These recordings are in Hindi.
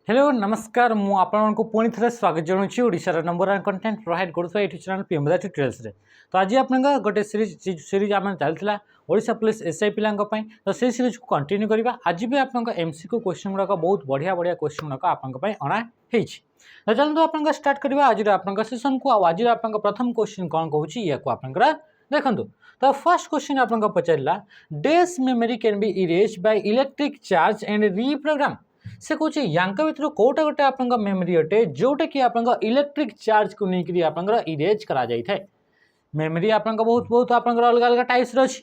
हेलो नमस्कार मु आपको पुणी थे स्वागत जनाऊँगी ओडिशार नंबर वन कंटेंट प्रोवाइड करुवा यूट्यूब चैनल पीएमदा ट्यूटोरियल्स रे। तो आज आप गोटे सीरीज आम चलता ओडिशा पुलिस एसआई पिलांपाई तो से सीरीज को कंटिन्यू करवा। आज भी आप एमसीक्यू क्वेश्चन गुड़ाक बहुत बढ़िया बढ़िया क्वेश्चन गुड़ाक आपंपाई अणाई। तो चलते आप स्टार्ट करवा आज आप सेसन को। आज आप प्रथम क्वेश्चन कौन कहूँ या आप देखो। तो फर्स्ट क्वेश्चन आप पचारा डेस memory can be erase by electric charge and reprogram. से कौन या भर कौटा गोटे आप मेमोरी अटे जोटा कि आप इलेक्ट्रिक चार्ज को लेकर आप इरेज करा मेमोरी आप बहुत बहुत आप अलग अलग टाइप्स अच्छी।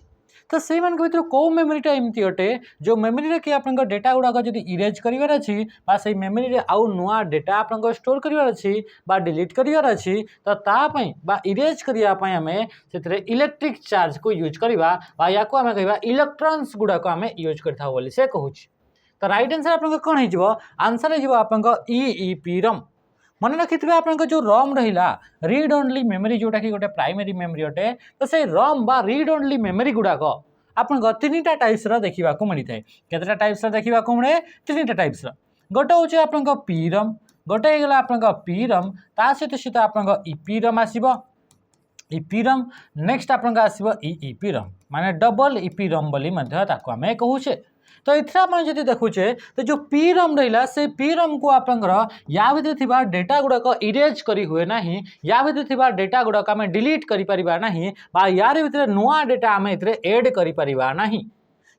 तो से भर कौ मेमोरीटा एमती अटे जो मेमोरी कि आप डेटा गुड़ाक जब इरेज करार अच्छी से मेमोरी आउ नुआ डेटा आप स्टोर करार अच्छी डिलीट करार अच्छी तो तापाई इरेज करने आम से इलेक्ट्रिक चार्ज को यूज करवा या आम कह इलेक्ट्रॉन्स गुड़ाक आम यूज कर से कहूँ। तो राइट आंसर आप कौन हो आंसर हो आप ईईपीरम। मन रखि आप जो रम रहा रीड ओनली मेमोरी जोटा कि गोटे प्राइमरी मेमोरी अटे तो से रम बा रीड ओनली मेमोरी गुड़ाक आप तीन टा टाइप्स देखा मिलता है। केतटा टाइप्स देखा मिले तीन टा टाइप्स गोटे हूँ आप पीरम गोटे होगा आप पीरम ता सहित सहित आप ईपीरम आसब ईपीरम नेक्स्ट आप आसब ईईपीरम माने डबल ईपीरम बोली आम कहूचे। तो ये जब देखुचे तो जो पीरम रहा से पीरम को आप या भर थी डेटा गुड़ाक इरेज करी हुए ना या भर थी डेटा गुड़ाक आम डिलीट करें यार भर नुआ डेटा आम एड करना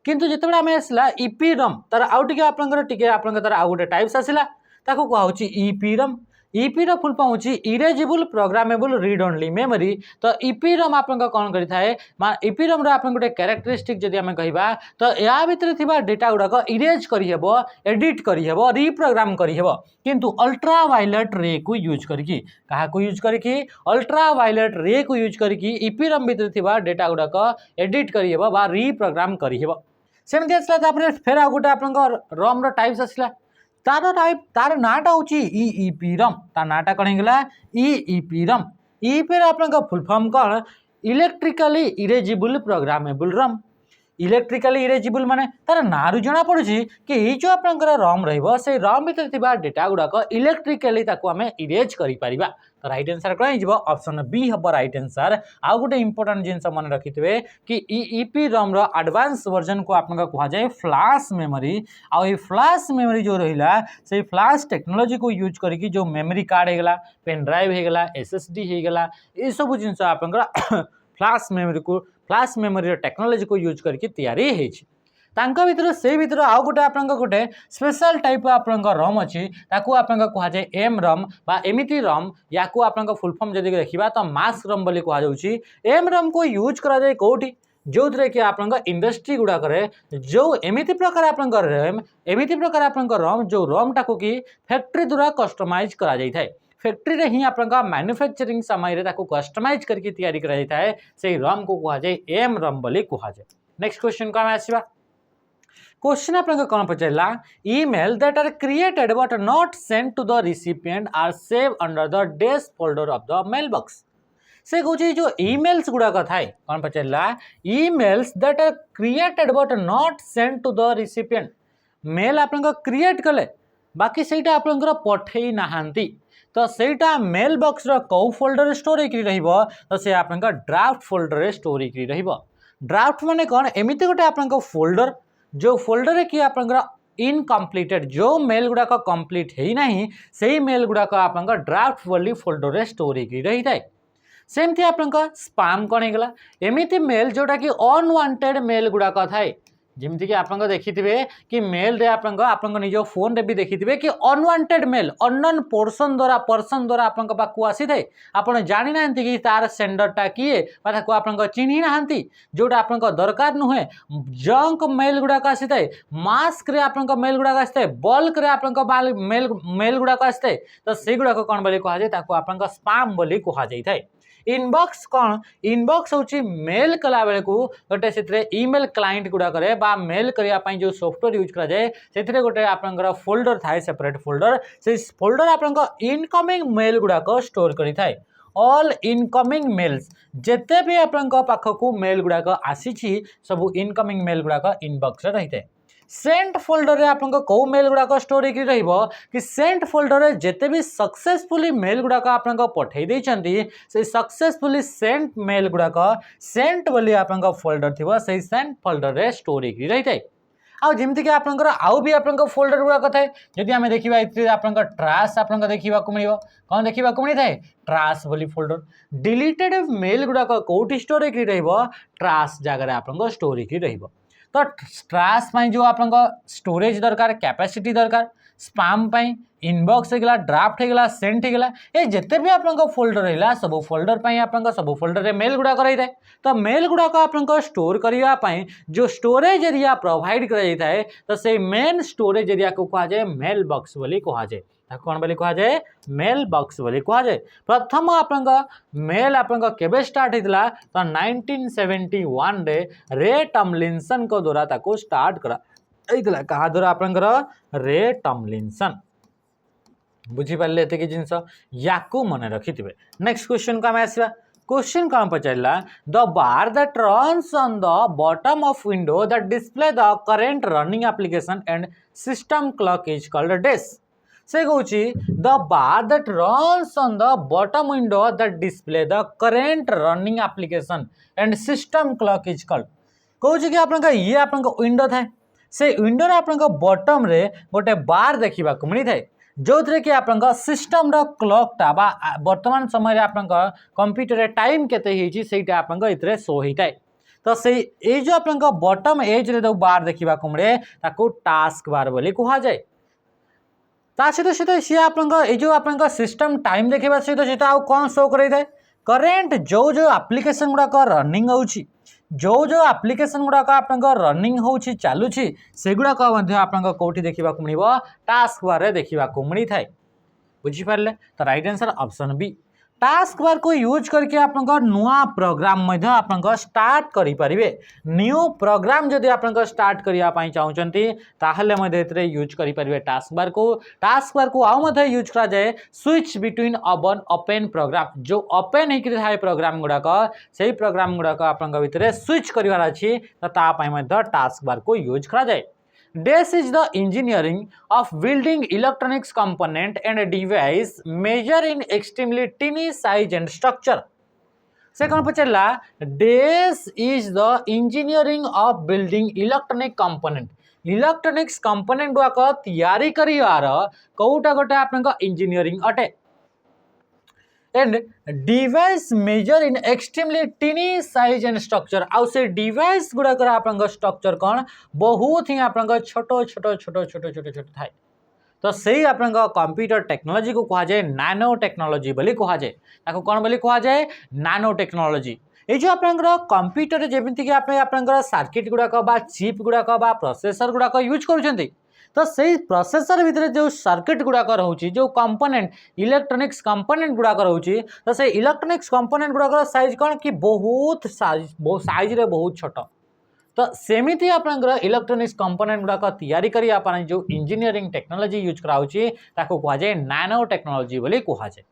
किंतु जिते आम आसला ईपीरम तार आउ टे आप आउ गोटे टाइप्स आसला ताको कहूँ ईपीरम। ईपीर फुल फॉर्म हूँ erasable programmable read only memory. तो ईपीरम आप कौन करें ईपीरम आप गोटे कैरेक्टरिस्टिक जदि आम कह तो या भर थी डेटा गुड़ाक इरेज करहब एडिट करहब रिप्रोग्राम करहब किंतु अल्ट्रा वायलेट रे को यूज करके क्या यूज करके अल्ट्रा वायलेट रे को यूज करके ईपीरम भर थी डेटा गुड़ाक एडिट करहब रिप्रोग्राम करहब। सेमती आसला फेर आ गोटे आप रम टाइप्स आसला तार नाटा हूँ ईईपीरम तार नाटा कौन होगा ईईपीरम। ईपीर आप फुल फॉर्म कौन इलेक्ट्रिकली इरेजिबल प्रोग्रामेबल रम। इलेक्ट्रिकली इरेजिबल माने तार ना रु जना पड़ी कि ये जो आप रम रही रम भर थी डेटा गुड़ाक इलेक्ट्रिकली आम इरेज कर। तो राइट आंसर कौन हो ऑप्शन बी हम राइट आंसर। आउ गोटे इंपोर्टेंट जिन मन रखि थे कि ईईपीरम एडवांस वर्जन को आप कहुए फ्लैश मेमोरी। आई फ्लैश मेमोरी जो रहा से फ्लैश टेक्नोलॉजी को यूज करके जो मेमोरी कार्ड होगा पेन ड्राइव होगा एसएसडी होगा ये सब जिन आप फ्लैश मेमोरी टेक्नोलॉजी को यूज करके तैयारी भर से भर आउ गोटे आप गोटे स्पेशल टाइप आप रम अच्छी ताकू आप कहुए एम रम एमती रम या आप फुल फॉर्म जब देखा तो मास रम बोली कहुच्छी। एम रम को यूज कराए कौटी जो थे कि आप इंडस्ट्री गुड़ाक जो एमती प्रकार आप रैम एमती प्रकार आप रम जो रम टाक कि फैक्ट्री द्वारा कस्टमाइज करा फैक्ट्री रे ही आप मैन्युफैक्चरिंग समय कस्टमाइज करके तैयारी कराए से रम को कहुए एम रम बोली कहुए। नेक्स्ट क्वेश्चन को आम आसवा। क्वेश्चन आप कौन पचारा email that are created but not sent to the recipient are save under the desk folder of the mail box. से कहूँ जो ईमेल्स गुड़ाक थाए कौन पचारा emails that are created but not sent to the recipient mail आप क्रिएट कले बाकी सेटा आप पठे नहांती तो सेटा मेल बॉक्स कौ फोल्डर स्टोर हो तो से आप ड्राफ्ट फोल्डर स्टोर हो। ड्राफ्ट माने कौन एमती गोटे आप फोल्डर जो फोल्डर कि आप इनकम्प्लीटेड जो मेल गुड़ाक कंप्लीट होना से मेल गुड़ाक आप ड्राफ्ट बोली फोल्डर स्टोर रही है। सेमती आप स्पाम कौन होगा एमती मेल जोटा कि अनवांटेड मेल गुड़ाक थाए जमीक आप देखिए कि मेल रे आप निज फोन रे भी देखिए कि अनवांटेड मेल अननोन पर्सन द्वारा आप आसी थाए आप जानी ना कि तार सेंडरटा किए आप चिन्ह ना जोटा आप दरकार नुहे जंक मेल गुड़ाक आसी थाए मास्क रे आप मेल गुड़ाक आसी थाए बल्क रे आप मेल गुड़ाक आसी थाए तो से गुड़ाक कौन बोली कहुए आप स्पाम बोली कहुए। इनबॉक्स कौन इनबॉक्स हूँ मेल कला बेले को गोटे से ईमेल क्लाइंट गुड़ाक मेल करने जो सॉफ्टवेयर यूज कराए से गोटे आप फोल्डर थाए सेपरेट फोल्डर से फोल्डर आप इनकमिंग मेल गुड़ाक स्टोर करी थाए। ऑल इनकमिंग मेल्स जिते भी आप पाखक मेल गुड़ाक आसी सब इनकमिंग मेल गुड़ाक इनबॉक्स रही है। सेंट फोल्डर रे आपन को मेल गुड़ाक स्टोर होकर रहिबो कि सेंट फोल्डर रे जेते भी सक्सेसफुली मेल गुड़ाक आपन को पठेई देइचंती से सक्सेसफुली सेंट मेल गुड़ाक सेंट बोली आपन फोल्डर थिबो से सेंट फोल्डर रे स्टोर होकर रही थाए। आउ जमती कि आपनकर आउ भी आपन फोल्डर गुड़ाक थाए जदि आमे देखिबा इति आपन ट्रैश आपन देखिबा को मिलिबो कोन देखिबा को मिली थाए ट्रैश बोली फोल्डर। डिलीटेड मेल गुड़ाक कोठी स्टोर होकर रहिबो ट्रैश जगह रे आपन स्टोर होकर रहिबो। तो ट्रैश पाई जो आपन स्टोरेज दरकार कैपेसिटी दरकार स्पैम पाई इनबॉक्स होगला ड्राफ्ट होगला सेंट होगला ये जिते भी आपन फोल्डर रहा सब फोल्डर पाई आपन सब फोल्डर रे मेल गुड़ाक रही है। तो मेल गुड़ाक आपन स्टोर करने जो स्टोरेज एरिया प्रोवाइड कर तो से मेन स्टोरेज एरिया को कहा जाए मेल बॉक्स बोली कहा जाए कौन बोली कहा जाए मेल बॉक्स बोली कहा जाए। प्रथम आपन मेल आपन केबे स्टार्ट होता तो 1971 रे टॉमलिंसन को द्वारा ताको स्टार्ट करा क्या द्वारा आपनकर रे टॉमलिंसन बुझी पारे एत जिनस या मन रखि थे। नेक्स्ट क्वेश्चन को आम आसवा क्वेश्चन कौन पचारा the bar that runs on the bottom of window that display the current running application and system clock is called डेस से कहूँ the bar that runs on the bottom window that display the current running application and system clock is called कहूँ कि आपन ये आपन विंडो थाए से विंडो रे आपन बॉटम रे गोटे बार देखा मिली थाए जो थे कि आपन सिस्टम क्लॉकटा बा वर्तमान समय आपन कंप्यूटर टाइम केते सेटा आपन इतरे शो होता है। तो से ये जो आपन बॉटम एज रे जो बार देखा मिले ताको टास्क बार बोली कहा जाए। ता सहित सहित सी आपन ये जो आपन सिस्टम टाइम देखा सहित आउ कौन शो कर करेंट जो जो एप्लिकेशन गुड़ाक रनिंग होची जो जो एप्लिकेशन गुड़ाक आपन रनिंग होची चालुची सेगुड़ाक आपन कोठी देखा मिल टास्क बार देखा मिली थाए बुझीपारे। तो right answer option B taskbar को यूज करके आपन नुआ प्रोग्राम आपन स्टार्ट करि परिबे। न्यू प्रोग्राम जदि आपन स्टार्ट करिया चाहूचंती ताहले यूज करि परिबे टास्क बार को आउ यूज करा जाए स्विच बिटवीन ओपन प्रोग्राम जो ओपन होकर थाए प्रोग्राम गुड़ाक से प्रोग्राम गुड़ाक आपन भितर स्विच करिवार अछि तो टास्क बार को यूज करा जाए। DES is the engineering of building electronics component and device measure in extremely teeny size and structure। से कौन पचला DES is the engineering of building electronic component electronics component गुड़ाक तैयारी करिवार कौटा गोटे आपन इंजीनियरिंग अटे and device measure in extremely tiny size and structure आउ से डिवाइस गुड़ाकर आपन स्ट्रक्चर कौन बहुत ही आपन छोटो छोटो छोटो छोटो छोटो छोटो थाए। तो सही आपन कंप्यूटर टेक्नोलॉजी को कहा जाए नैनो टेक्नोलॉजी बोली कहा जाए ताको कौन बोली कहा जाए नैनो टेक्नोलॉजी। ये जो आपन कंप्यूटर जेमिति कि आपन सर्किट गुड़ाक बा चिप गुड़ाक बा प्रोसेसर गुड़ाक यूज करूछंती तो सही प्रोसेसर भितर जो सर्किट गुड़ाक रोचे जो कंपोनेंट इलेक्ट्रॉनिक्स कंपोनेंट गुड़ाक रोचे तो से इलेक्ट्रॉनिक्स कंपोनेंट गुड़ाक साइज कौन कि बहुत साइज रे बहुत छोट। तो सेमिति आपन इलेक्ट्रॉनिक्स कंपोनेंट गुड़ाक तैयारी करी जो इंजीनियरिंग टेक्नोलॉजी यूज कराउची ताको कहा जाए नैनो टेक्नोलॉजी बोली कहा जाए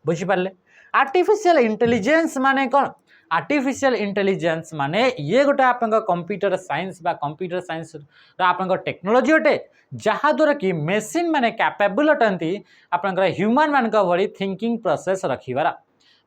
बुझीपारे। आर्टिफिशियल इंटेलिजेंस माने कौन आर्टिफिशियल इंटेलिजेंस माने ये गोटे आपन कंप्यूटर साइंस बा कंप्यूटर साइंस आपन टेक्नोलॉजी अटे जहाँ द्वारा कि मेसीन माने कैपेबल अटंती आपन ह्यूमन मान भली थिंकिंग प्रोसेस रखिबार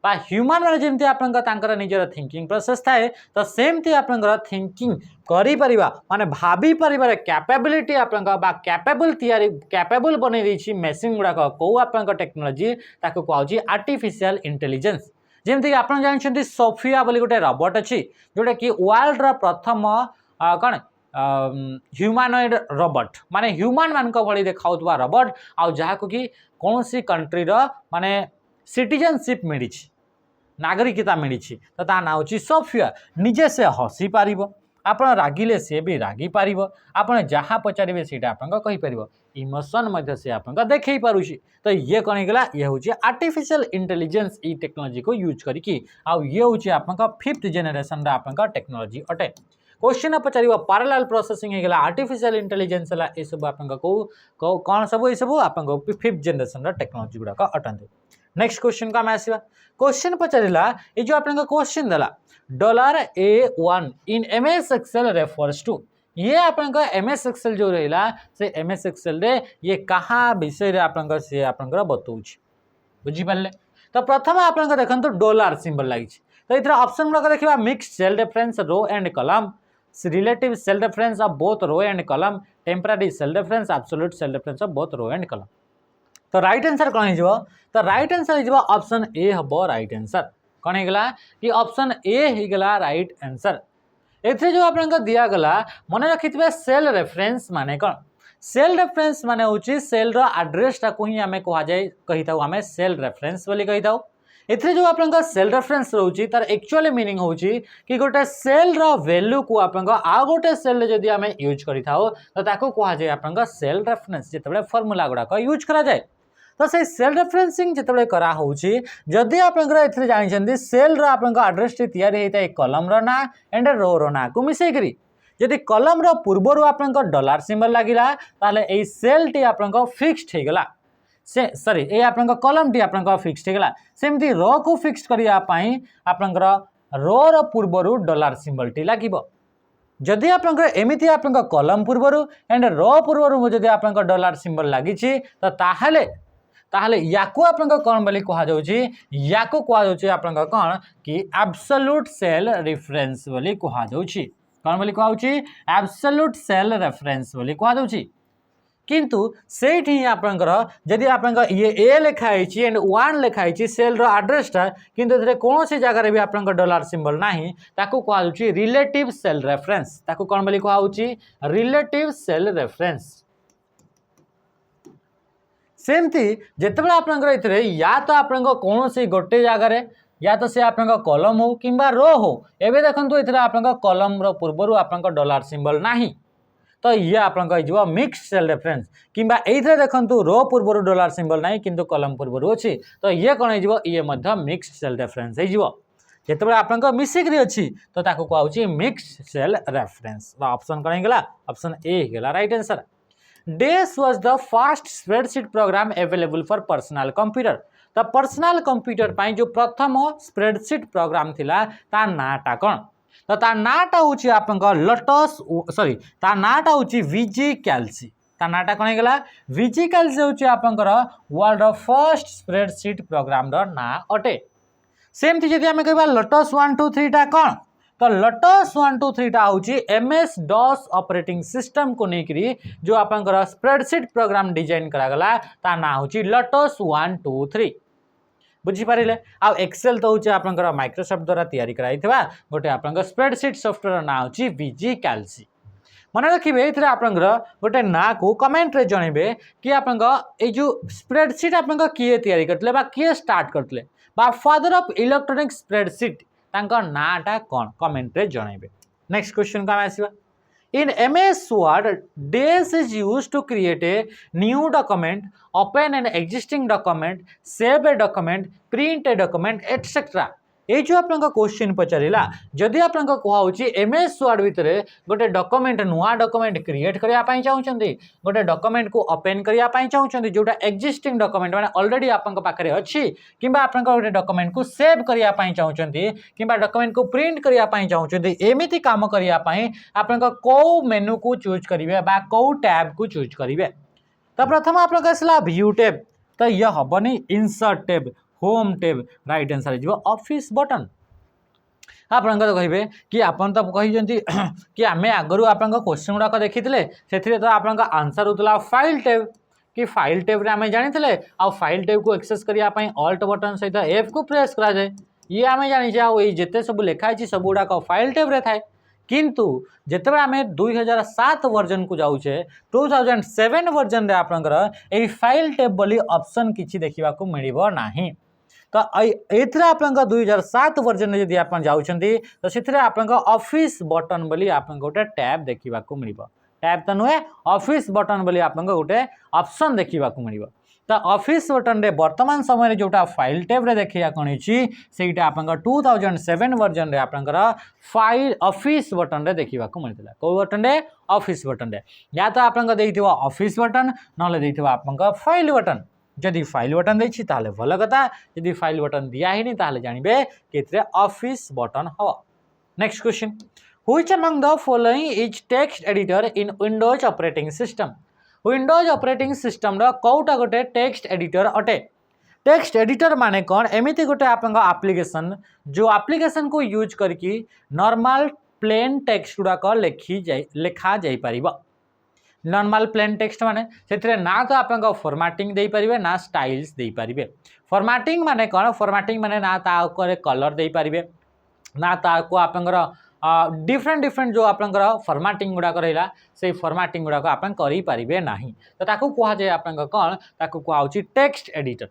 बा ह्यूमन माने जेमती आपन तांकर निजर थिंकिंग प्रोसेस थाए तो सेमती आपन थिंकिंग करि परिबा माने भाबी परिबार कैपेबिलिटी आपन बा कैपेबल बनै दैछि मेसीन गुड़ाक को आपन टेक्नोलॉजी ताको कहउछि आर्टिफिशियल इंटेलिजेंस। जेमती आप जानते सोफिया बोली गोटे रोबोट अच्छी जोटा कि वर्ल्ड रा प्रथम कौन ह्यूमनॉइड रोबोट माने ह्यूमन मान भली देखा रोबोट आउ जहाँ को कि कौन सी कंट्री माने सिटीजनशिप मिली नागरिकता मिली तो ता ना हूँ सोफिया निजे से हसी पार आपन रागिले सी भी रागी पार आपन जहाँ पचारे से आपन इमोशन से आपन देखई पारुछि। तो ये कौन होगा ये हूँ आर्टिफिशियल इंटेलिजेंस ई टेक्नोलॉजी को यूज करी आउ ये हूँ आपन 5th जेनेरेशन आपन टेक्नोलॉजी अटे। क्वेश्चन पचार पैरेलल प्रोसेसिंग होगा आर्टिफिशियल इंटेलिजेंस है ये सब आपन कौन सब ये सब आपन 5th जेनेरेशन टेक्नोलॉजी गुड़ाक अटंती। नेक्स्ट क्वेश्चन को आम आसवा क्वेश्चन पचारा ये जो आपन क्वेश्चन देला $A1 in MS Excel refers to ये आपन एम एस एक्सेल जो रहा से एम एस एक्सेल रे ये कहा विषय आपन से आपन बताऊँ बुझीपारे। तो प्रथम आप देखो डॉलर सिंबल लगी तो ये ऑप्शन गुड़ाक देखा mix cell reference row and column relative cell reference of both row and column temporary cell reference absolute cell reference of both row and column. तो राइट आंसर कौन हो तो राइट आंसर हो ऑप्शन ए हम राइट आंसर कौन होगा कि ऑप्शन ए होगा राइट आंसर। एथे जो आपन दिगला मन रखि सेल रेफरेंस माने कौन सेल रेफरेंस माने होची सेल रो एड्रेस टाको ही आमे कहा जाय कहि थाउ आमे सेल रेफरेंस बोली कहि थाउ। एथे जो आपन सेल रेफरेंस रहउची तार एक्चुअली मीनिंग होची कि गोटे सेल रो वैल्यू को आपन आ गोटे सेल रे जदी आमे यूज करि थाउ तो ताको कहा जाय आपन सेल रेफरेंस जेतेबे फार्मूला गुडा को यूज करा जाय। तो से सेल रेफरेंसिंग जिते करा होची जदि आपन एथे जानिछन्ती सेल रो आपन एड्रेस टी तयारी हेता एक कॉलम रो ना एंड रो रो ना को मिसै करी जदि कॉलम रो पूर्वरु आपन डॉलर सिंबल लागिला ताले एई सेल टी आपन फिक्स्ड हेगला से सॉरी ए आपन कॉलम टी आपन फिक्स्ड हेगला सेमती रो को फिक्स्ड करिया पई आपन रो रो पूर्वरु डॉलर सिंबल टी लागिबो। जदि आपन एमिति आपन कॉलम पूर्वरु एंड रो पूर्वरु जदि आपन डॉलर सिंबल लागिछि तो ताहले याकू आपन कौन बोली कहा जाउछि याकू कहा जाउछि आपन कौन कि एब्सोल्यूट सेल रेफरेंस बोली कहा जाउछि कौन बोली कहा जाउछि एब्सोल्यूट सेल रेफरेंस बोली कहा जाउछि। किंतु सेठी आपनकर जदि आपन ये ए लिखाई एंड 1 लिखाई सेल रो एड्रेसटा किंतु एथरे कोनोसी जगह रे भी आपन डॉलर सिंबल नाही ताकू कहा जाउछि रिलेटिव सेल रेफरेंस ताकू कौन बोली कहा जाउछि रिलेटिव सेल रेफरेंस। सेमती जितेबाला आपन या तो आपन कौन से गोटे जगार या तो से आपन कॉलम हो कि रो हो एवं देखो ये आपन कॉलम रो पूर्वर आपन डॉलर सिंबल नाही तो ये आपन मिक्स सेल रेफरेंस कि देखो रो पूर्वर डॉलर सिंबल नाही किंतु कॉलम पूर्वर अच्छी तो ये कौन हो ये मिक्स सेल रेफरेंस हो जिते आपन मिसिक अच्छी तो कहुच्छी मिक्स सेल रेफरेंस। ऑप्शन कौन होगा ऑप्शन ए होगा right answer. DAS was the first spreadsheet program available for personal computer। तो पर्सनल कंप्यूटर पाई जो प्रथम स्प्रेडशीट प्रोग्राम थिला ता नाटा कौन तो ता नाटा होची आपन लटस सॉरी ता नाटा होची VG Calc ता नाटा कौन होगा VG Calc होची आपन वर्ल्ड फर्स्ट स्प्रेडशीट प्रोग्राम रो ना अटे। सेमती जदि आमे कहबा लटस 1 2 3 टा कौन तो लटस 1 2 3 टा होची MS DOS ऑपरेटिंग सिस्टम को लेकरी जो आपन स्प्रेडशीट प्रोग्राम डिजाइन करा गला ता ना होची लटस 1 2 3 बुझी पारिले। आ एक्सेल तो होची आपन माइक्रोसॉफ्ट द्वारा तयारी कराइथिबा गोटे आपन स्प्रेडशीट सॉफ्टवेयर ना होची VG Calc। मन रखिबे एथरे आपन गोटे ना को कमेंट रे जणेबे कि आपन ए जो स्प्रेडशीट आपन किए तयारी करतले बा किए स्टार्ट करतले बा फादर ऑफ इलेक्ट्रॉनिक स्प्रेडशीट तांका नाटा कौन कमेंट रे जणेबे। नेक्स्ट क्वेश्चन का आसीबा इन MS Word DAS is used to create a new document, open an existing document, save a document, print a document etc। ये जो आपन क्वेश्चन पचारिला जदि आपन कहउची MS Word भितरे गोटे डॉक्यूमेंट नुआ डॉक्यूमेंट क्रिएट करिया पई चाहउचंदी गोटे डॉक्यूमेंट को ओपन करिया पई चाहउचंदी जोटा एक्जिस्टिंग डॉक्यूमेंट माने ऑलरेडी आपन पाखरे अछि किबा आपन गोटे डॉक्यूमेंट को सेव करिया पई चाहउचंदी किबा डॉक्यूमेंट को प्रिंट करिया पई चाहउचंदी एमिति काम करिया पई आपन को मेनू को चूज करिवे बा को टैब को चूज करिवे। तो प्रथम आपन आसला व्यू टैब तो ये हबनी insert tab home tab right answer हो ऑफिस बटन। आपन तो कहे कि आपन तो कही कि आम आगु आपन क्वेश्चन गुड़ाक देखी से तो आपन आंसर होता फाइल टैब कि फाइल टैब रे आम जानी आ फाइल टैब को एक्सेस करने ऑल्ट बटन सहित F को प्रेस करा जाए ये आम जानी आते जिते सब लिखाई सब गुड़ाक फाइल टैब रे थाए किंतु जिते आम 2007 वर्जन को जाऊे 2007 वर्जन रे आपनकर ए फाइल टैब बोली ऑप्शन किछि देखिबा को मिलिबो नाही। तो एथरे आपन 2007 वर्जन में जदि आपन जाउछंती तो सेथरे आपन ऑफिस बटन बोली आपन गोटे टैब देखिबा को मिलिबो टैब तो नुहे ऑफिस बटन बोली आपन गोटे ऑप्शन देखिबा को मिलिबो। तो ऑफिस बटन रे वर्तमान समय रे जोटा फाइल टैब रे देखिया कोन छी सेटा आपन 2007 वर्जन रे आपन फाइल ऑफिस बटन रे देखिबा को मिलतला को बटन रे ऑफिस बटन रे या तो आपन देइथिबो ऑफिस बटन नले देइथिबो आपन फाइल बटन जदि फाइल बटन देछि ताले भल कथा जदि फाइल बटन दिया हिनी ताले जानिबे कि एथरे ऑफिस बटन हो। Next question Which among the following is text editor in Windows operating system? Windows operating system रो कोटा गोटे टेक्स्ट एडिटर अटे। टेक्स्ट एडिटर माने कौन एमिति गोटे आपन एप्लिकेशन जो एप्लिकेशन को यूज करके नॉर्मल प्लेन टेक्स्ट गुड़ाक लिखा जाई परिबा। नॉर्मल प्लेन टेक्स्ट माने से ना तो आप फॉर्मेटिंग दे पारिबे ना स्टाइल्स दे पारिबे। फॉर्मेटिंग माने कौन फॉर्मेटिंग माने ना ता कलर दे पारिबे ना ताको आपंकर डिफरेंट डिफरेंट जो आपंकर फॉर्मेटिंग गुड़ाक रहा से फॉर्मेटिंग गुड़ाक आप करें ना तो ताकू कह जाए आप कौन ताकू कहुच्छी टेक्स्ट एडिटर।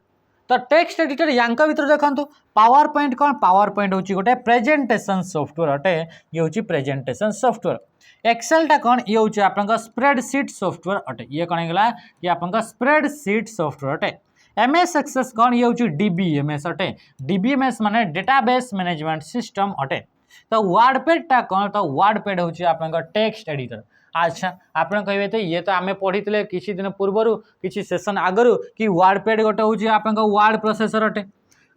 तो टेक्स्ट एडिटर यांक भीतर देखो पावर पॉइंट कौन पावर पॉइंट हूँ गोटे प्रेजेंटेशन सॉफ्टवेयर अटे ये हूँ प्रेजेंटेशन सॉफ्टवेयर। एक्सेल टा कौन ये हूँ आप स्प्रेडशीट सॉफ्टवेयर अटे ये कौन है कि आप स्प्रेडशीट सॉफ्टवेयर अटे। एमएस एक्सेस कौन ये हूँ डीबीएमएस अटे। डीबीएमएस माने डेटाबेस मैनेजमेंट सिस्टम अटे। तो वर्डपैड टा कौन तो वर्डपैड हूँ आप टेक्स्ट एडिटर। अच्छा आप कहे तो ये तो आम पढ़ी किसी दिन पूर्वर किसी सेशन आगु कि वर्डपैड गोटे हूँ आप वर्ड प्रोसेसर अटे।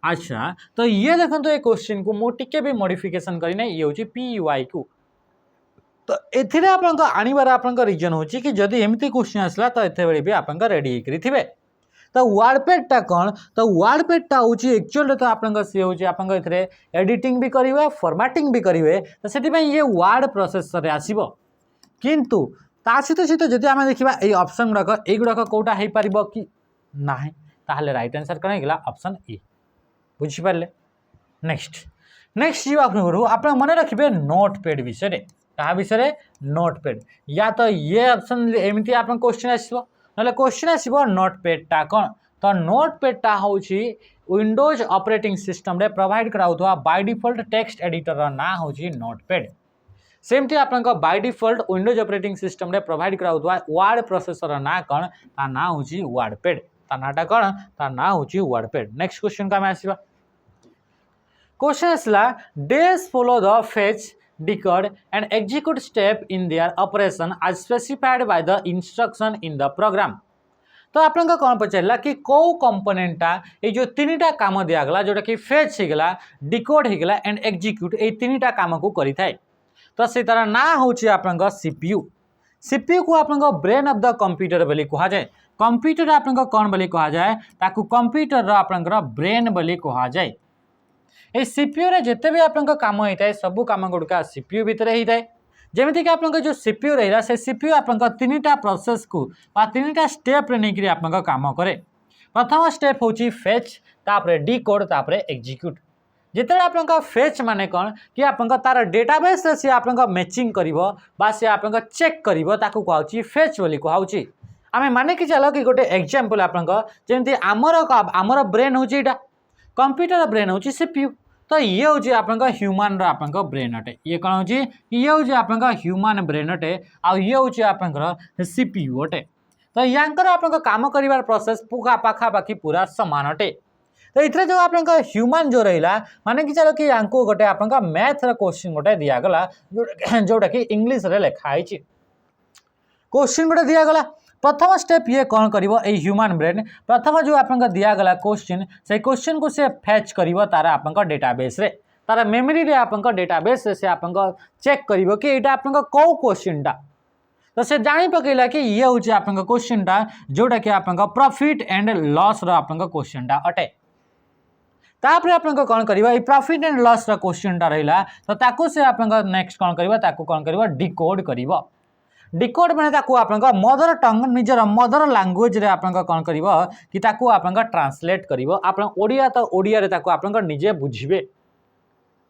अच्छा तो ये देखो ये क्वेश्चन को मुझे भी मॉडिफिकेशन करना ये हूँ PUI को। तो एथिरे आपन आनिबार आपन रीजन हूँ कि जदि एमती क्वेश्चन आसला तो एते भी आप रेडी होकर थे। तो वर्डपैड टा कौन तो वर्डपैड टा हूँ एक्चुअल तो आप एडिटिंग भी करेंगे फॉर्मेटिंग भी करेंगे तो से ये वर्ड प्रोसेसर आसब किंतु ता सहित सहित जब आम देखा ये ऑप्शन गुड़ाक युड़ाक कौटा हो पार कि ना ताहले राइट आंसर कौन है ऑप्शन ए बुझिपारे। नेक्स्ट नेक्स्ट जी आप मन रखिए नोटपैड विषय क्या विषय नोटपैड या तो ये ऑप्शन एमती आप क्वेश्चन आसो ना क्वेश्चन आसो नोटपैड टा कौन तो नोटपैड टा हूँ विंडोज ऑपरेटिंग सिस्टम रे प्रोवाइड कराउथवा बाय डिफॉल्ट टेक्स्ट एडिटर ना हूँ नोटपैड। सेमती आप by default Windows operating system रे प्रोवाइड कराउथवा वर्ड प्रोसेसर ना कौन ता ना हूँ वर्डपैड ता नाटा कौन ता ना हूँ वर्डपैड। नेक्स्ट क्वेश्चन का आसवा क्वेश्चन आसला days follow the fetch decode and execute step in their operation as specified by the instruction in the program। तो आप कौन पचारा कि कौ कंपोनेंटा ये जो तीनटा काम दिगला जोटा कि फेच होगला डिकोड होगला एंड एग्जीक्यूट ये तीनटा काम को करि थाए। तो से तार ना हूँ आप सीपीयू। सीपीयू को आप ब्रेन ऑफ द कंप्यूटर बोली कह जाए। कंप्यूटर आप कौन बोली कह जाए ताकू कंप्यूटर आप ब्रेन बोली कह जाए। ये सीपीयू रे जिते भी आप काम होता है सबू काम गुड़का सीपीयू भितर होता है। जमीक आप जो सीपीयू रहा से सीपीयू आप तीनटा प्रोसेस को तीनटा स्टेप नहीं आप काम करे। प्रथम स्टेप हूँ फेच तापर डिकोड तापर एग्जीक्यूट। जिते आप फेच माने कौन कि आप तार डेटाबेस सी आप मैचिंग कर सी आप चेक कर कहूँ फेच बोली कहूँ। आम माने कि चलो कि गोटे एग्जांपल आपमती आमर ब्रेन हूँ यहाँ कंप्यूटर ब्रेन हूँ सीपीयू। तो ये हूँ आप ह्यूमान आप ब्रेन अटे। ये कौन हूँ ये हूँ आप ह्यूमान ब्रेन अटे आ ये हूँ आप सीपीयू अटे। तो यांकर आप काम कर प्रोसेस पाखापाखि पूरा सामान अटे। तो ये जो आप ह्यूमान जो रहा माने कि चलो कि यांको गोटे आप मैथ क्वेश्चन गोटे दिगला जोटा कि इंग्लीश रे लिखाई क्वेश्चन गोटे दिगला। प्रथम स्टेप ये कौन कर ह्यूमान ब्रेन प्रथम जो आप दिगला क्वेश्चन से क्वेश्चन को से फैच कर तार आप डेटाबेस रे तार मेमोरी रे आप डेटाबेस से आप चेक कर कि यहाँ आप कौ क्वेश्चन टा। तो से जानी पकेला कि ये हूँ आप क्वेश्चन टा जोटा कि आप प्रॉफिट एंड लॉस रो आप क्वेश्चन टा अटे। तापर आप कौन कर profit and loss row question टा रहा तो ताकू से आप नेक्स्ट कौन कर डिकोड कर। डिकोड मैंने आप मदर टंग निजर मदर लैंग्वेज रे आप कौन कर कि आप ट्रांसलेट कर आप ओडिया तो ओडिया रे आप निजे बुझे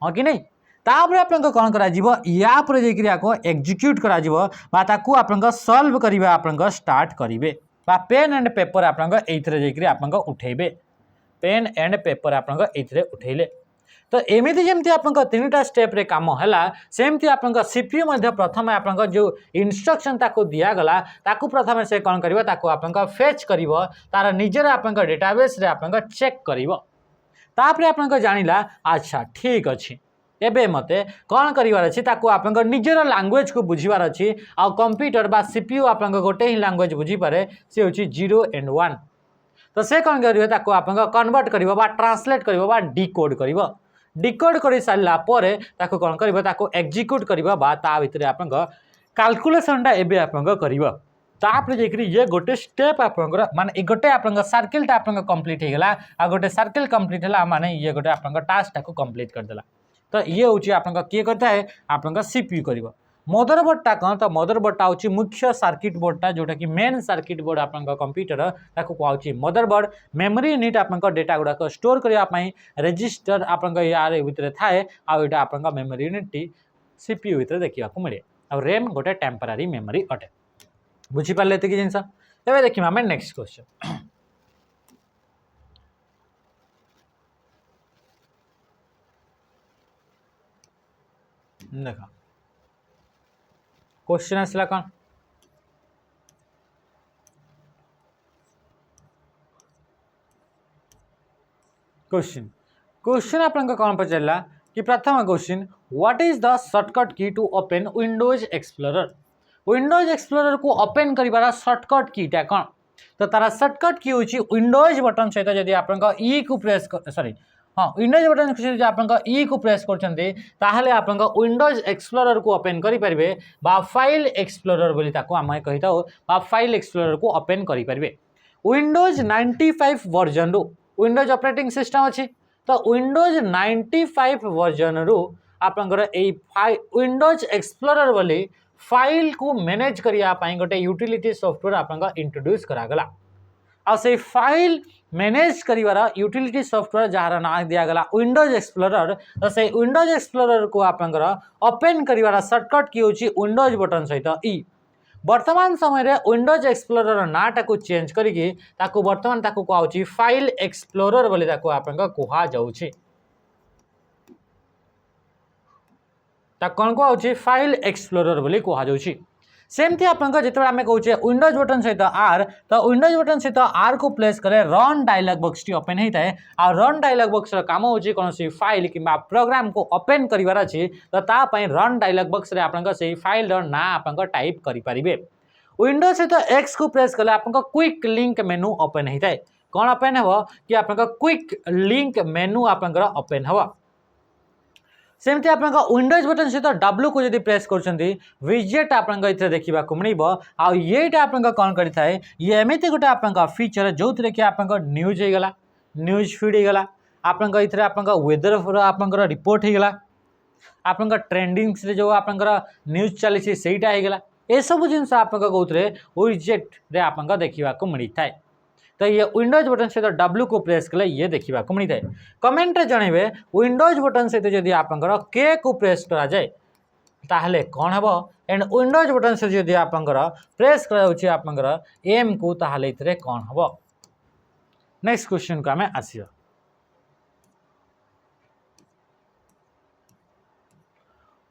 हाँ कि नहीं। तापर आप कौन कर एग्जीक्यूट कर सॉल्व करिवे आप स्टार्ट करिवे पेन एंड पेपर आप एथरे आप उठेबे पेन एंड पेपर आप उठेले। तो एमती जमी आप तीनटा स्टेप रे काम है सेमती आप सीपीयू प्रथम आप जो इंस्ट्रक्शन ताको दिगला ताको प्रथम से कौन कर आप फेच कर तार निजर आप डेटाबेस रे आप चेक कर आप जानिला अच्छा ठीक अच्छे एबे मते कौन करिवार अछि ताको आपन निजर लैंग्वेज को बुझिवार अछि आ कंप्यूटर बा सीपीयू आपन गोटे ही लैंग्वेज बुझी पारे से होछि 0 and 1। तो से कौन करिवे ताको आपन कन्वर्ट करिवो बा ट्रांसलेट करिवो बा डिकोड करिवो। डिकोड कर सारा पर कौन कर एक्जिक्यूट करवा ता भितर आप कैलकुलेशनटा एबे आप कर तापर जाकि ये गोटे स्टेप आप माने गोटे आप सर्किलटा आप कंप्लीट हो गला आ गोटे सर्किल कंप्लीट है माने ये गोटे आप टास्क कंप्लीट करदेला। तो ये हूँ आप किए करता है आप सीपीयू कर मदरबोर्डटा कौन तो मदरबोर्डटा हूँ मुख्य सर्किट बोर्डटा जोटा कि मेन सर्किट बोर्ड आप कंप्यूटर ताको कहूँ मदरबोर्ड मेमोरी यूनिट आप डेटा गुड़ाक स्टोर करने रजिस्टर आप यार भितर थाए आईटा आप मेमोरी यूनिट सीपीयू भितर देखा मिले आ रैम गोटे टेम्पररी मेमोरी अटे बुझीपारे ये जिनस ए देखिए आम नेक्स्ट क्वेश्चन देख क्वेश्चन आसला कौन क्वेश्चन क्वेश्चन आप कौन पचारा कि प्रथम question what is the shortcut key to open Windows Explorer Windows Explorer को ओपन कर शॉर्टकट कीटा कौन तो तार शॉर्टकट की हूँ विंडोज बटन सहित जब आप ई को प्रेस सॉरी हाँ विंडोज बटन सहित आप ई को प्रेस करते आप विंडोज एक्सप्लोरर को ओपन करेंगे फाइल एक्सप्लोरर बोली आम कही था फाइल एक्सप्लोरर को ओपन करेंगे विंडोज 95 वर्जन रु विंडोज ऑपरेटिंग सिस्टम अच्छी तो विंडोज 95 वर्जन रु आपंकर विंडोज एक्सप्लोरर बोली फाइल को मैनेज करने गोटे यूटिलिटी सॉफ्टवेयर आप इंट्रोड्यूस करागला आ से फाइल मैनेज कर यूटिलिटी सॉफ्टवेयर जार ना दिगला विंडोज एक्सप्लोरर तो से विंडोज एक्सप्लोरर को आपंकर ओपन कर शॉर्टकट की हूँ विंडोज बटन सहित ई वर्तमान समय विंडोज एक्सप्लोरर नाटा को चेंज करके वर्तमान कहूँ फाइल एक्सप्लोरर बोली आप कहुच्छे कौन कहूँ फाइल एक्सप्लोरर बोली कहुच्छी सेमती आप जो आम कहे विंडोज बटन सहित आर तो विंडोज बटन सहित आर को प्लेस करें run dialogue box T open होता है आ रन डायलॉग बॉक्स काम हूँ कौन सी फाइल कि प्रोग्राम को ओपन करार अच्छी तो तापाई रन डायलॉग बॉक्स रे आप फाइल ना आप टाइप करेंगे विंडोज सहित एक्स को प्रेस कले आप क्विक लिंक मेनू ओपन होता है कौन ओपन हो कि आप क्विक लिंक मेनू आप ओपन हो सेमती आप विंडोज बटन सहित डब्ल्यू को जब प्रेस करेट आप देखा मिल आईटा आप कौन करता है ये एमती गोटे आप फीचर जो थे कि आप न्यूज होगला न्यूज फीड होगला आप वेदर आप रिपोर्ट होगला आप ट्रेंडिंग्स जो आप न्यूज चली सहीटा होगला ये सब जिनस आप कौन विजेट रे आप देखा मिलता है तो ये विंडोज बटन सहित डब्ल्यू को प्रेस कले ये देखा मिलता है कमेंट रे जनइबे विंडोज बटन सहित जब आप के को प्रेस करा जाए ताहले कौन हम एंड विंडोज बटन सहित जब आप प्रेस कर एम को ताहले इतरे कौन हम नेक्स्ट क्वेश्चन को आम आसिया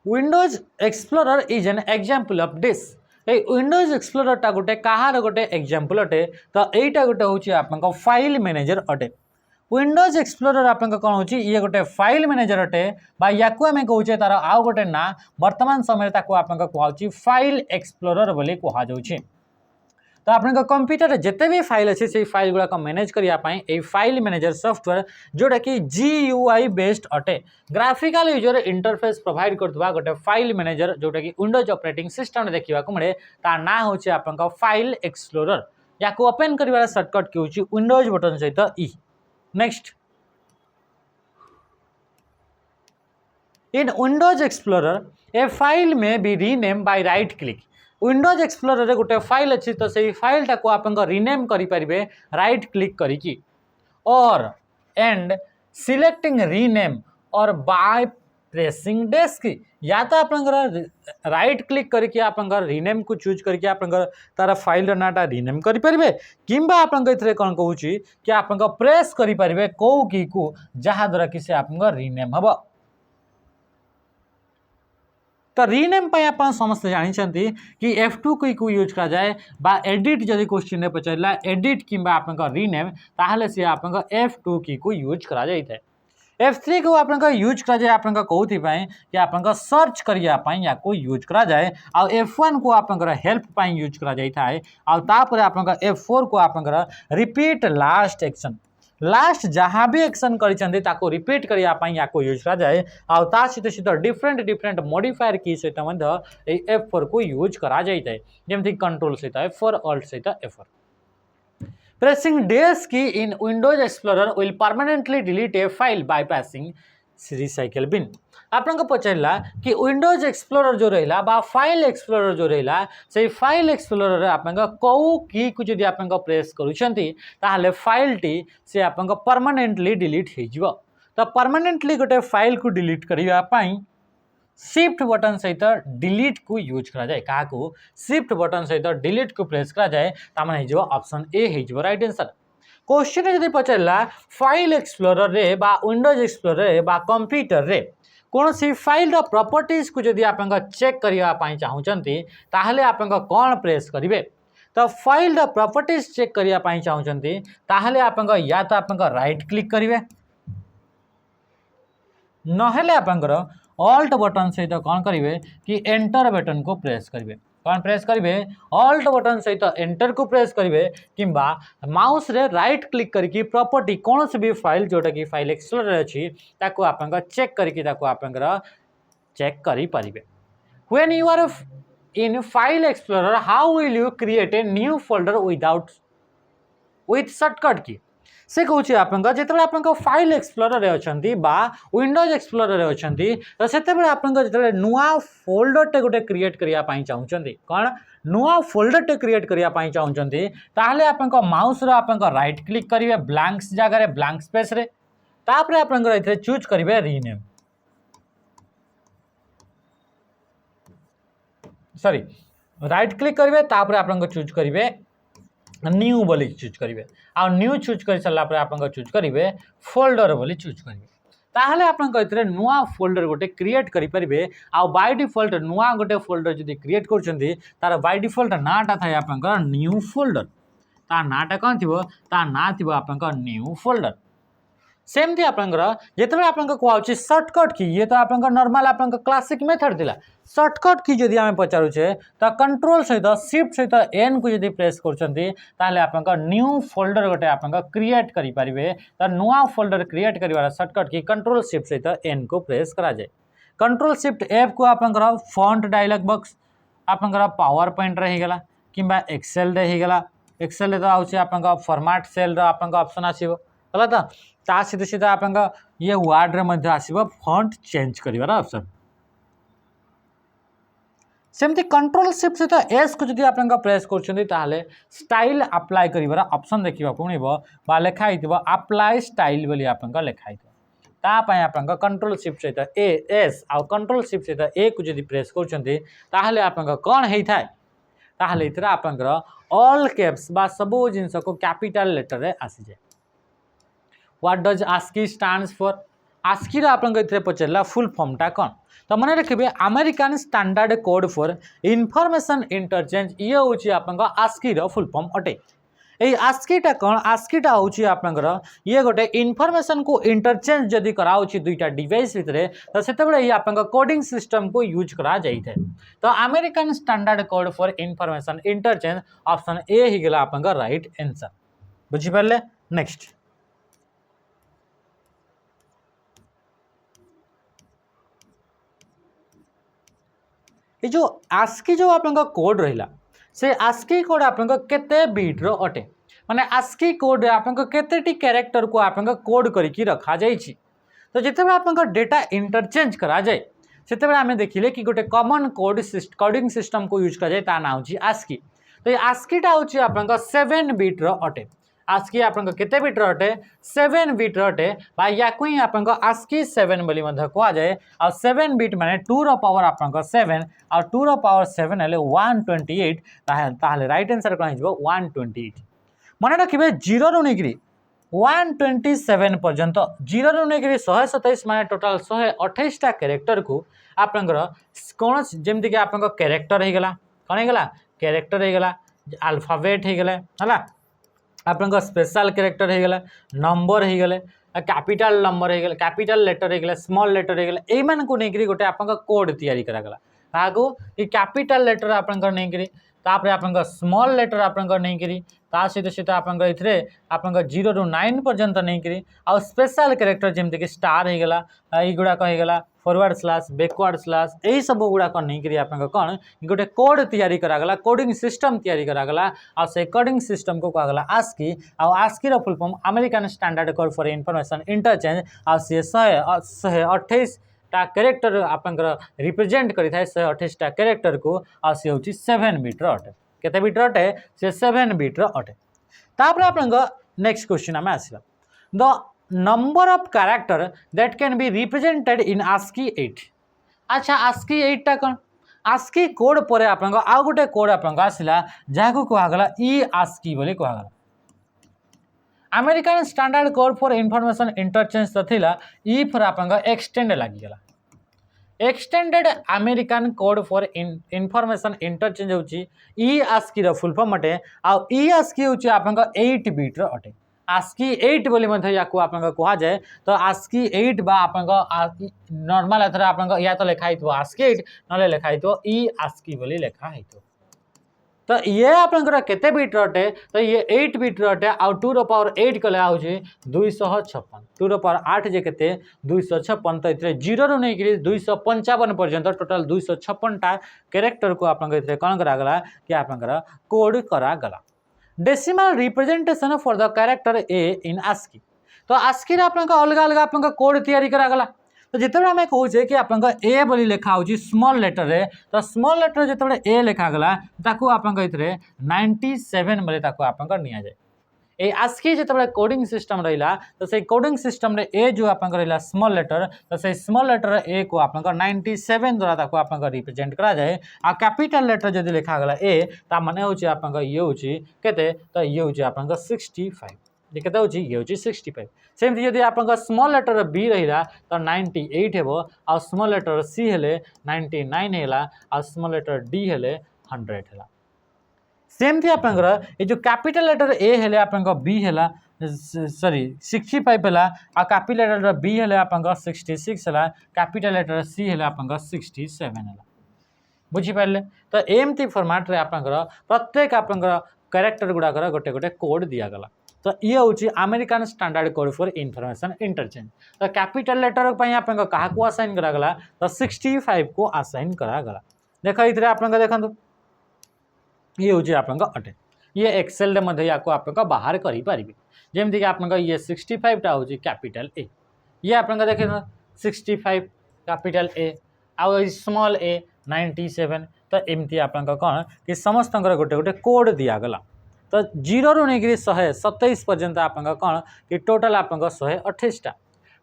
Windows Explorer is an example of this Windows एक्सप्लोररटा गोटे कहार गोटे एग्जांपल अटे तो यहीटा गोटे हूँ आप फाइल मैनेजर अटे विंडोज एक्सप्लोरर आप कौन हो ये गोटे फाइल मैनेजर अटे या आम कहे तार आउ गोटे ना वर्तमान समय आप कहूँ फाइल एक्सप्लोरर बोली कहुच्छे तो आप कंप्यूटर जिते भी फाइल अच्छे से फाइल गुड़ाक मैनेज करने फाइल मैनेजर सॉफ्टवेयर जोटा कि GUI बेस्ड अटे ग्राफिकल यूजर इंटरफेस प्रोवाइड करथुवा गोटे फाइल मैनेजर जोटा कि विंडोज ऑपरेटिंग सिस्टम देखा मिले तार ना हूँ आप फाइल एक्सप्लोरर या ओपन कर शॉर्टकट की हूँ विंडोज बटन सहित E next in Windows Explorer a file may be rename by right click Windows Explorer गोटे फाइल अच्छी तो सही फाइलटा को आप रिनेम करेंगे राइट क्लिक करी और एंड सिलेक्टिंग रीनेम और बाय प्रेसिंग डेस्क या तो आप राइट क्लिक करके आप रिनेम को चूज करके आप तार फाइल नाटा रिनेम करेंगे कि आप कौन कहूँ कि आप प्रेस करेंगे कौ की को जहाद्वारा कि से आप रिनेम हम तो रिनेम आप समस्ते जानते कि F2 को यूज करा जाए बा एडिट जदि क्वेश्चन में पचारा एडिट कि आप रिनेम ताहले से आप F2 की को यूज करा जाए F3 को आप यूज करा जाए आप कौन कि आप सर्च करने या को यूज करा जाए आ F1 को आप हेल्प यूज करा जाए तापर आप F4 को आप रिपीट लास्ट एक्शन लास्ट जहाँ भी एक्शन कर रिपीट करने या यूज कराए आ सहित डिफरेंट डिफरेंट मॉडिफायर की सहित F4 को यूज करा जाए जमती कंट्रोल सहित F4 अल्ट सहित F4 प्रेसिंग डेस key in Windows Explorer will permanently delete a file bypassing recycle bin आपन पचारा कि विंडोज एक्सप्लोरर जो रहा बा फाइल एक्सप्लोरर जो रहा से फाइल एक्सप्लोरर आप कौ की को जब आप प्रेस करुँच फाइल टी से आप परमानेंटली डिलीट हो तो परमानेंटली गोटे फाइल को डिलीट करने शिफ्ट बटन सहित डिलीट को यूज करा जाए क्या शिफ्ट बटन सहित डिलीट को प्रेस करा जाए ताने ऑप्शन ए हो राइट आंसर क्वेश्चन जब पचारा फाइल एक्सप्लोरर रे बा विंडोज एक्सप्लोरर रे बा कंप्यूटर रे कौन सी फाइल प्रॉपर्टीज को जब आप चेक करने चाहते ताहले आप कौन प्रेस करेंगे तो फाइल प्रॉपर्टीज चेक करने चाहते ताहले आप या तो आप राइट क्लिक करेंगे नहेले आपंकर ऑल्ट बटन सहित कौन करेंगे कि एंटर बटन को प्रेस करेंगे कौन प्रेस करेंगे ऑल्ट बटन सहित एंटर को प्रेस करेंगे किंबा माउस रे राइट क्लिक करके प्रॉपर्टी कौन सी भी फाइल जोटा कि फाइल एक्सप्लोरर अच्छी ताको आप चेक करके चेक करि पारिबे when you are in file explorer how will you create a new folder with shortcut key से कौन आप जो आप फाइल एक्सप्लोरर अच्छा विंडोज एक्सप्लोरर अच्छा तो से आप नुआ फोल्डरटे गोटे क्रिएट करने चाहते कौन नुआ फोल्डरटे क्रिएट करने चाहते ताहले आप माउस आप राइट क्लिक करेंगे ब्लैंक्स जगह ब्लैंक स्पेस रे तापर आप चूज करेंगे रीनेम सॉरी राइट क्लिक करेंगे तापर आप चूज करेंगे न्यू बोली चूज करेंगे आ न्यू चूज कर सारापर आप चूज करेंगे फोल्डर बोली चूज करेंगे ताहले आप नुआ फोल्डर गोटे क्रिएट करेंगे आ बाय डिफॉल्ट नुआ गोटे फोल्डर जब क्रिएट कर तार बाय डिफॉल्ट नाटा थाए आप न्यू फोल्डर ता नाटा कौन थी ता ना थी आप न्यू फोल्डर सेमती आपंकर जिते आप कहुचे सर्टकट की ये तो आप नॉर्मल आप क्लासिक मेथड थिला सर्टकट की जदि आम पचारुचे तो कंट्रोल सहित शिफ्ट सहित एन को जब प्रेस कर आप न्यू फोल्डर गोटे आप क्रिएट करेंगे तो नुआ फोल्डर क्रिएट कर सर्टकट की कंट्रोल शिफ्ट सहित एन को प्रेस करा जाए कंट्रोल शिफ्ट एफ को आप फॉन्ट डायलॉग बॉक्स आप पावर पॉइंट रहीगला किंबा एक्सेल रहीगला एक्सेल तो आप फॉर्मेट सेल आप ऑप्शन आसो है तो ता सीधे सीधा आप ये वार्ड रे आसो फॉन्ट चेंज कर ऑप्शन सेमती कंट्रोल शिफ्ट सहित एस को जब आप प्रेस कर स्टाइल अप्लाई कर ऑप्शन देखा मिल लिखाई अप्लाई स्टाइल बोली आप लिखाई तापाई आप कंट्रोल शिफ्ट सहित ए एस आ कंट्रोल शिफ्ट सहित ए को जब प्रेस कर आप कौन होता है ताहले आप ऑल कैप्स बा सबो जिनस को कैपिटल लेटर रे आसी जाए what does ASCII stands for ASCII आप पचारा फुल फॉर्मटा कौन तो मन रखिए American standard code for information interchange ये हूँ आप आस्की फुल फॉर्म अटे ये आस्कीटा कौन आस्कीटा हूँ आप ये गोटे इनफॉरमेशन को इंटरचेंज जदि कराऊँच दुईटा डिवाइस भितर तो से ये आप कोडिंग सिस्टम को यूज करा जाए तो American standard code for information interchange option A ही गला आप राइट आंसर बुझिपारे नेक्स्ट ये जो आस्की जो आप कोड रहा से आस्की कोड आप केते बीट रो अटे माने आस्की कोड आप केतेटी कैरेक्टर को आप कोड करके रखा जाइए तो जिते आप डेटा इंटरचेंज करा जाए से आम देखिले कि गोटे कॉमन कोडिंग सिस्टम को यूज करा जाए ता ना हूँ आस्की तो ये आस्कीटा हूँ आप 7 बीट रो अटे आस्की आप केते बीट अटे 7 बीट अटे या ही आप आस्की 7 बोली कह जाए आ 7 बीट माने 2 रो पावर आप 7 और 2 रो पावर 7 हेले 128 ताहले राइट आंसर कौन हो 128 मन रखिए 0 रु नहीं 127 पर्यंत 0 रु नहीं 127 माने टोटाल 128टा कैरेक्टर को आप कौन जमती कि आप कैरेक्टर हो गला कौन होगा कैरेक्टर हो गला अल्फाबेट हो गला है आप स्पेशल कैरेक्टर हो गला नंबर हो गले कैपिटल नंबर हो गला कैपिटल लेटर हो गला स्मॉल लेटर हो गला यही को लेकर गोटे आप कोड तैयारी करागला क्या कैपिटल लेटर आप तापर आपन स्मॉल लेटर आपन नहीं करी ता सहित सहित आपन इथरे आपन 0 ରୁ 9 पर्यंत नहीं करी आ स्पेशल कैरेक्टर जेमते कि स्टार हे गला ई गुडा कहे गला फॉरवर्ड स्लैश बैकवर्ड स्लैश यही सब गुडा नहीं करी आपन कौन गोटे कोड तैयारी करा गला कोडिंग सिस्टम तैयारी करा गला आ से कोडिंग सिस्टम को कहा गला आस्की आ आस्की रो full form American standard code for information interchange आ से 128 टा कैरेक्टर आपंकर रिप्रेजेंट करि थाए 128 टा कैरेक्टर को आ से होची 7 बिट रो अटे केते बिट रो अटे से 7 बिट रो अटे तापर आपन नेक्स्ट क्वेश्चन आमे आसीबा the number of character that can be represented in ASCII 8 अच्छा ASCII 8 टा कोन ASCII कोड परे आपन आ गोटे कोड आपन आसिला जाको कोहा गला ई ASCII बोली कोहा गला American standard code for information interchange तो थिला ई फॉर आपन एक्सटेंड लागी गला extended American code for information interchange होची ई ASCII रो फुल फॉर्म अटे आ ई ASCII होची आपन 8 बिट रो अटे ASCII 8 बोली मध्ये याको आपन कोहा जाय तो ASCII 8 बा आपन नॉर्मल अथरा आपन या तो लिखा हितो ASCII 8 नले लिखा हितो ई ASCII बोली लिखा हितो तो ये आपनकर केते बिट रटे तो ये 8 बिट रटे आ 2 रो पावर 8 कले आउची 256 2 रो पावर 8 जे केते 256 तो इतरे 0 रो नै कि 255 पर्यंत टोटल 256 टा कैरेक्टर को आपन इतरे कोन करा गला कि आपनकर कोड करा गला decimal representation for the character A in ASCII तो ASCII रे आपन अलग अलग आपन कोड तैयारी करा गला तो जिते आम कहे कि आप ए बोली लिखा हो स्मॉल लेटर रे तो स्मॉल लेटर जिते ए लिखा गला ताकू आप 97 बोले आप निया जाए ए ASCII जिते कोडिंग सिस्टम रहा तो से कोडिंग सिस्टम रे ए जो आप स्मॉल लेटर तो से स्मॉल लेटर ए को आप 97 द्वारा आप रिप्रेजेंट करा जाए आ कैपिटल लेटर जब लिखा गला ए ता माने होची आप ये होची केते तो ये होची आप 65 ये केते होची ये होची 65 सेमती जदि आप स्मॉल लेटर बी रहा तो 98 हेबो आ स्मॉल लेटर सी हेले 99 हेला आ स्मॉल लेटर डी हेले 100 हेला सेमती आप ये जो कैपिटल लेटर ए हेले आप बी हेला सॉरी 65 हेला आ कैपिटल लेटर बी हेले आप 66 हेला कैपिटल लेटर सी हेले आप 67 हेला बुझी पारे तो एमती फॉर्मेट रे आप प्रत्येक आप कैरेक्टर गुड़ाकर गोटे गोटे कोड दिया गला तो ये हूँ American standard code for information interchange तो कैपिटल लेटर आप क्या असाइन करागला तो 65 को असाइन करागला देख ये आप देखो ये हूँ आप अटे ये एक्सेल को आप बाहर करें जमीक आप ये 65 टा हूँ कैपिटल ए ये आप देखे 65 कैपिटल ए आउ स्मॉल ए 97 तो एमती आप कौन कि समस्त गोटे गोटे कोड दिगला तो 0 रू नहीं 127 पर्यंत आप कौन कि टोटल आप 128 टा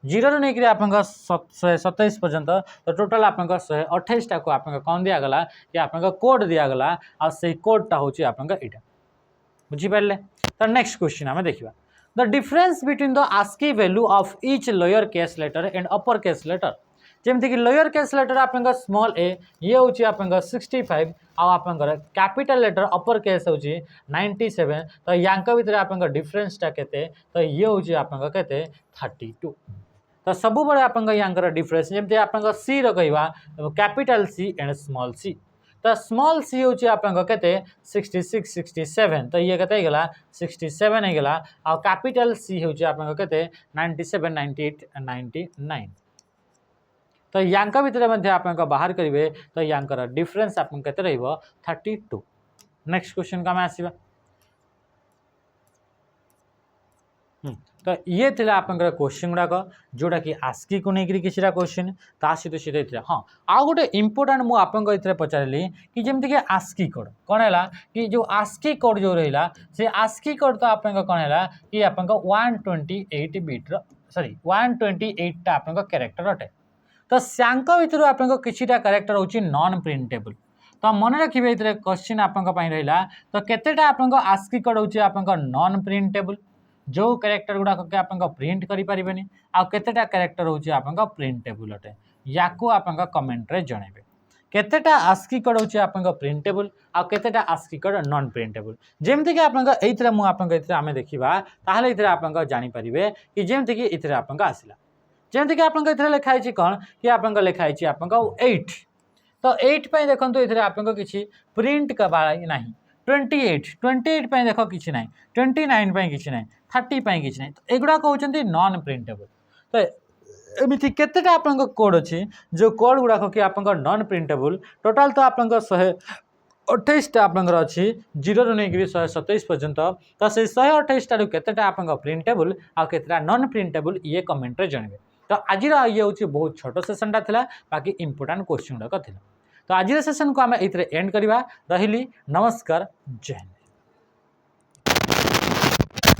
0 रू नहीं आप 127 पर्यंत तो टोटल आप 128 टा को आप कौन दिगला कि आप कोड दिगला आ से कोडटा हूँ आप बुझीपारे तो नेक्स्ट क्वेश्चन आम देखा the difference between the ASCII value of each lower case letter and upper case letter जमीक लोअर केस लेटर आप स्मॉल ए ये हूँ आप 65 आप कैपिटल लेटर अपर केस हूँ 97 तो या भर आप डिफरेंसटा केते तो ये हूँ आप 32 तो सब बड़े आप डिफरेंस जमी आप सी रहा capital C and small C तो स्मॉल सी हूँ आप 66 67 तो ये के गला 67 होगा आ कैपिटल सी हूँ आप 97 98 99 तो या भर आप बाहर करेंगे तो या डिफरेंस आप 32 नेक्स्ट क्वेश्चन का आसवा तो ये थे आप क्वेश्चन गुड़ाक जोटा कि ASCII को लेकर किसी क्वेश्चन ता सहित सीधे हाँ आउ गोटे इम्पोर्टाट मुझे पचारि कि जमीक ASCII कोड कौन है कि जो ASCII कोड जो रहा से ASCII कोड तो आप कौन है कि आप 128 बिट सॉरी 128 टा आप कैरेक्टर अटे तो सांक भर आप किसी कैरेक्टर हूँ नॉन प्रिंटेबल तो मन रखिए ये क्वेश्चन आपंपाई रहा तो केतेटा आप ASCII कोड हूँ आप नॉन प्रिंटेबल जो कैरेक्टर गुड़ाक आप प्रिंट करें आउ केतेटा कैरेक्टर हूँ आप प्रिंटेबल अटे या आप कमेंट रे जनइबे केतेटा ASCII कोड हूँ आप प्रिंटेबल आउ केतेटा ASCII कोड नॉन प्रिंटेबल जमीक आप मुझे आम देखा ताहले ये आप जानीपारे कि जमीक ये आप आसला जमीक आप लिखाई कौन कि आप लिखाई आप 8 तो 8 देखो ये आपको किसी प्रिंट करवाई ना 28 देख कि ना 29 किसी ना 30 किसी ना तो एगुड़ा कहते नॉन प्रिंटेबल। तो एमती केतेटा आपन कोड अच्छी जो कोड गुड़ाक कि आप नॉन प्रिंटेबल टोटाल तो आप 128टा आपंकर अच्छी 0 रू नहीं 127 पर्यंत तो से 128 टारू केतेटा आप प्रिंटेबल आ केतेटा नॉन प्रिंटेबल ये कमेंट रे जानवे। तो आज ये हूँ बहुत छोट सेसनटा था बाकी इंपोर्टाट क्वेश्चन गुड़ाक था। तो आज सेसन को आम ये एंड करवा रही। नमस्कार, जय हिंद।